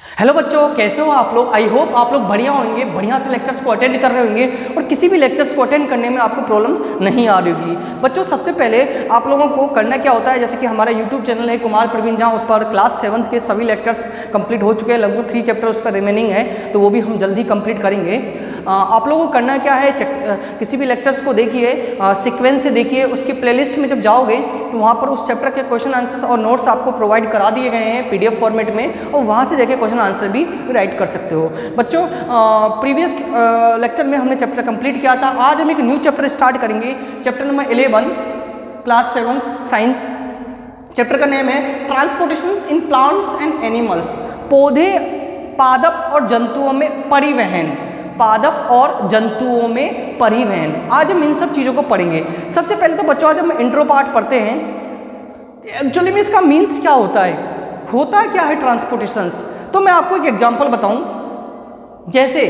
Hello बच्चों, कैसे हो आप लोग। आई होप आप लोग बढ़िया होंगे, बढ़िया से लेक्चर्स को अटेंड कर रहे होंगे और किसी भी लेक्चर्स को अटेंड करने में आपको प्रॉब्लम नहीं आ रही होगी। बच्चों, सबसे पहले आप लोगों को करना क्या होता है, जैसे कि हमारा यूट्यूब चैनल है कुमार प्रवीण, जहाँ उस पर क्लास 7 के सभी लेक्चर्स कंप्लीट हो चुके हैं, लगभग 3 चैप्टर उस पर रिमेनिंग है, तो वो भी हम जल्दी कंप्लीट करेंगे। आप लोगों को करना क्या है, किसी भी लेक्चर्स को देखिए, सीक्वेंस से देखिए, उसकी प्लेलिस्ट में जब जाओगे तो वहाँ पर उस चैप्टर के क्वेश्चन आंसर्स और नोट्स आपको प्रोवाइड करा दिए गए हैं पीडीएफ फॉर्मेट में, और वहाँ से देखे क्वेश्चन आंसर भी राइट कर सकते हो। बच्चों, प्रीवियस लेक्चर में हमने चैप्टर कंप्लीट किया था। आज हम एक न्यू चैप्टर स्टार्ट करेंगे, chapter number 11, class 7 science. Chapter का नेम है transportation in plants and animals, पौधे, पादप और जंतुओं में परिवहन, पादप और जंतुओं में परिवहन। आज हम इन सब चीज़ों को पढ़ेंगे। सबसे पहले तो बच्चों, आज हम इंट्रो पार्ट पढ़ते हैं। एक्चुअली में इसका मीन्स क्या होता क्या है ट्रांसपोर्टेशंस। तो मैं आपको एक एग्जांपल बताऊं। जैसे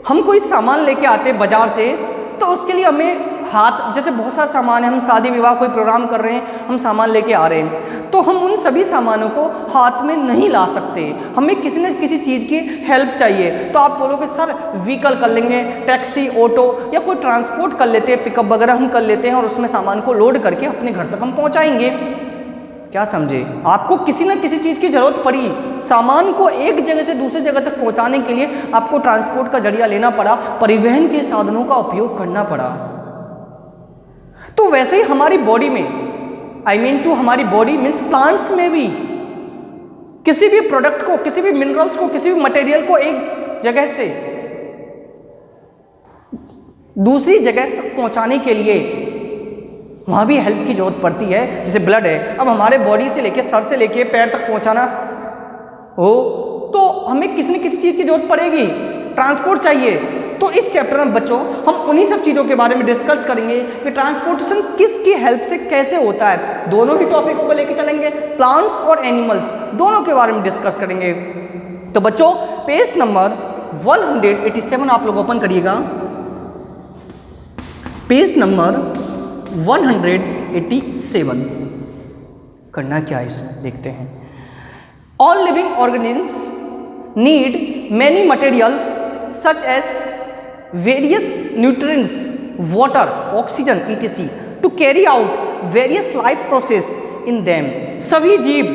हम कोई सामान लेके आते हैं बाजार से, तो उसके लिए हमें हाथ, जैसे बहुत सारा सामान है, हम शादी विवाह कोई प्रोग्राम कर रहे हैं, हम सामान लेके आ रहे हैं, तो हम उन सभी सामानों को हाथ में नहीं ला सकते, हमें किसी न किसी चीज़ की हेल्प चाहिए। तो आप बोलोगे सर व्हीकल कर लेंगे, टैक्सी, ऑटो या कोई ट्रांसपोर्ट कर लेते हैं, पिकअप वगैरह हम कर लेते हैं और उसमें सामान को लोड करके अपने घर तक हम पहुँचाएंगे। क्या समझे, आपको किसी न किसी चीज़ की ज़रूरत पड़ी, सामान को एक जगह से दूसरी जगह तक पहुंचाने के लिए आपको ट्रांसपोर्ट का जरिया लेना पड़ा, परिवहन के साधनों का उपयोग करना पड़ा। तो वैसे ही हमारी बॉडी में, हमारी बॉडी मीन्स प्लांट्स में भी किसी भी प्रोडक्ट को, किसी भी मिनरल्स को, किसी भी मटेरियल को एक जगह से दूसरी जगह तक पहुंचाने के लिए वहाँ भी हेल्प की जरूरत पड़ती है। जैसे ब्लड है, अब हमारे बॉडी से लेके, सर से लेके पैर तक पहुँचाना हो तो हमें किसी न किसी चीज़ की जरूरत पड़ेगी, ट्रांसपोर्ट चाहिए। तो इस चैप्टर में बच्चों हम उन्हीं सब चीज़ों के बारे में डिस्कस करेंगे कि ट्रांसपोर्टेशन किसकी हेल्प से कैसे होता है। दोनों ही टॉपिकों को लेके चलेंगे, प्लांट्स और एनिमल्स, दोनों के बारे में डिस्कस करेंगे। तो बच्चों, पेज नंबर 187 आप लोग ओपन करिएगा। पेज नंबर 187 करना क्या है इसमें देखते हैं। All living organisms need many materials such as various nutrients, water, oxygen etc to carry out various life process in them. सभी जीव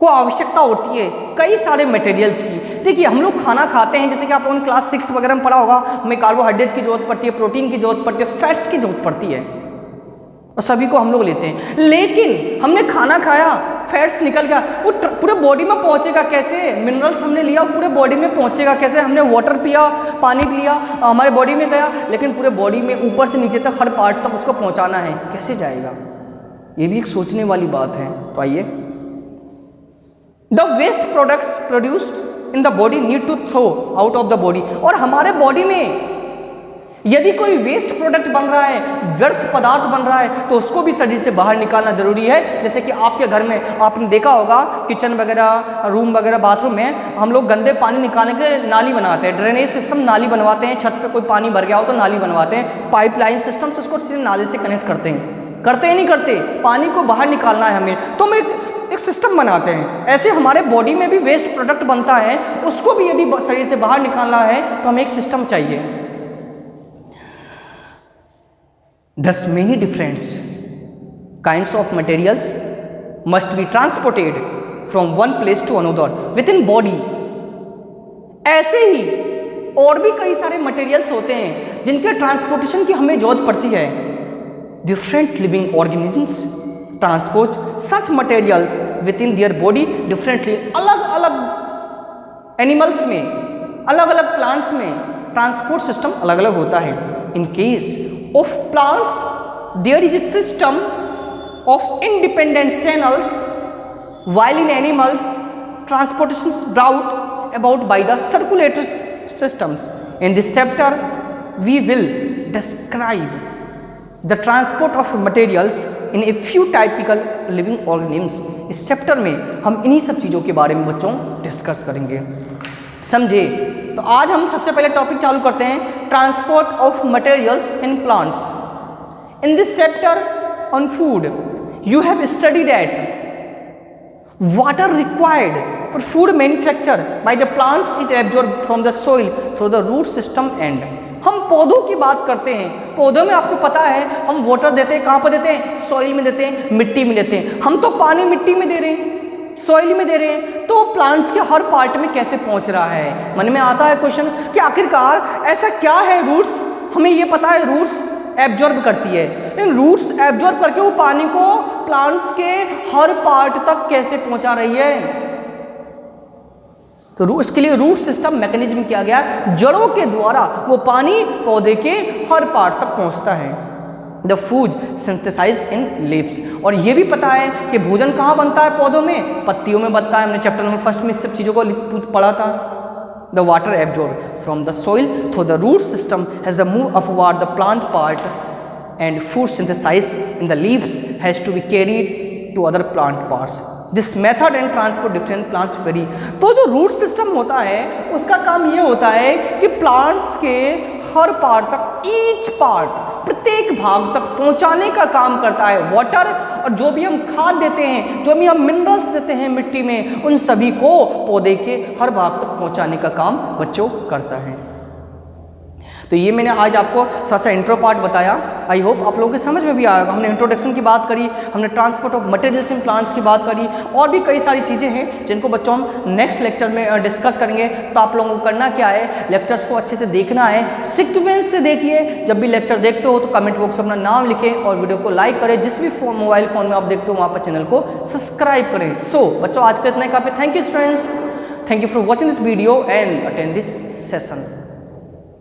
को आवश्यकता होती है कई सारे मटेरियल्स की। देखिए, हम लोग खाना खाते हैं, जैसे कि आप लोगों ने क्लास 6 वगैरह में पढ़ा होगा, हमें कार्बोहाइड्रेट की जरूरत पड़ती है, प्रोटीन की जरूरत पड़ती है, फैट्स की जरूरत पड़ती है, और सभी को हम लोग लेते हैं। लेकिन हमने खाना खाया, फैट्स निकल गया, वो पूरे बॉडी में पहुंचेगा कैसे? मिनरल्स हमने लिया, पूरे बॉडी में पहुंचेगा कैसे? हमने वाटर पिया, पानी लिया, हमारे बॉडी में गया, लेकिन पूरे बॉडी में ऊपर से नीचे तक हर पार्ट तक उसको पहुंचाना है, कैसे जाएगा? ये भी एक सोचने वाली बात है। तो आइए, the waste products produced in the body need to throw out of the body. और हमारे बॉडी में यदि कोई वेस्ट प्रोडक्ट बन रहा है, व्यर्थ पदार्थ बन रहा है, तो उसको भी शरीर से बाहर निकालना जरूरी है। जैसे कि आपके घर में आपने देखा होगा, किचन वगैरह, रूम वगैरह, बाथरूम में हम लोग गंदे पानी निकालने के लिए नाली बनाते हैं, ड्रेनेज सिस्टम नाली बनवाते हैं। छत पे कोई पानी भर गया हो तो नाली बनवाते हैं, पाइपलाइन सिस्टम से उसको सीधे नाले से कनेक्ट करते हैं। करते ही नहीं करते, पानी को बाहर निकालना है हमें, तो हम एक सिस्टम बनाते हैं। ऐसे हमारे बॉडी में भी वेस्ट प्रोडक्ट बनता है, उसको भी यदि शरीर से बाहर निकालना है तो हमें एक सिस्टम चाहिए। Thus many different kinds of materials must be transported from one place to another within body। ऐसे ही और भी कई सारे मटेरियल्स होते हैं जिनके ट्रांसपोर्टेशन की हमें जरूरत पड़ती है। Different living organisms transport such materials within their body differently। अलग अलग एनिमल्स में, अलग अलग प्लांट्स में ट्रांसपोर्ट सिस्टम अलग अलग होता है। In case of plants there is a system of independent channels, while in animals transportation is brought about by the circulatory systems। In this chapter we will describe the transport of materials in a few typical living organisms। इस chapter में हम इन्हीं सब चीज़ों के बारे में बच्चों डिस्कस करेंगे, समझे? तो आज हम सबसे पहले टॉपिक चालू करते हैं, transport of materials in plants. In this chapter on food you have studied at water required और food manufacture by the plants is absorb from the soil through the root system and. हम पौधों की बात करते हैं, पौधों में आपको पता है हम वाटर देते हैं, कहाँ पर देते हैं, सॉइल में देते हैं, मिट्टी में देते हैं। हम तो पानी मिट्टी में दे रहे हैं, सॉइल में दे रहे हैं, तो प्लांट्स के हर पार्ट में कैसे पहुंच रहा है। मन में आता है क्वेश्चन कि आखिरकार ऐसा क्या है रूट्स, हमें ये पता है रूट्स एब्जॉर्ब करती है, लेकिन रूट्स एब्जॉर्ब करके वो पानी को प्लांट्स के हर पार्ट तक कैसे पहुंचा रही है। तो इसके लिए रूट सिस्टम मैकेनिज्म किया गया, जड़ों के द्वारा वो पानी पौधे के हर पार्ट तक पहुंचता है। The food synthesize in leaves, और ये भी पता है कि भोजन कहाँ बनता है, पौधों में, पत्तियों में बनता है। हमने चैप्टर नंबर 1 में इस सब चीज़ों को पढ़ा था। The water absorb from the soil through the root system has a move upward the plant part and food synthesize in the leaves has to be carried to other plant parts. This method and transport different plants very. तो जो root system होता है उसका काम ये होता है कि प्लांट्स के हर पार्ट तक, ईच पार्ट, प्रत्येक भाग तक पहुंचाने का काम करता है वाटर, और जो भी हम खाद देते हैं, जो भी हम मिनरल्स देते हैं मिट्टी में, उन सभी को पौधे के हर भाग तक पहुंचाने का काम बच्चों करता है। तो ये मैंने आज आपको थोड़ा सा इंट्रो पार्ट बताया, आई होप आप लोगों के समझ में भी आएगा। हमने इंट्रोडक्शन की बात करी, हमने transport of materials in plants की बात करी, और भी कई सारी चीज़ें हैं जिनको बच्चों हम नेक्स्ट लेक्चर में डिस्कस करेंगे। तो आप लोगों को करना क्या है, लेक्चर्स को अच्छे से देखना है, सीक्वेंस से देखिए। जब भी लेक्चर देखते हो तो कमेंट बॉक्स में अपना नाम लिखें और वीडियो को लाइक करें। जिस भी मोबाइल फ़ोन में आप देखते हो वहाँ पर चैनल को सब्सक्राइब करें। सो बच्चों आज का इतना ही काफ़ी। Thank you students, thank you for watching this video and attend this session.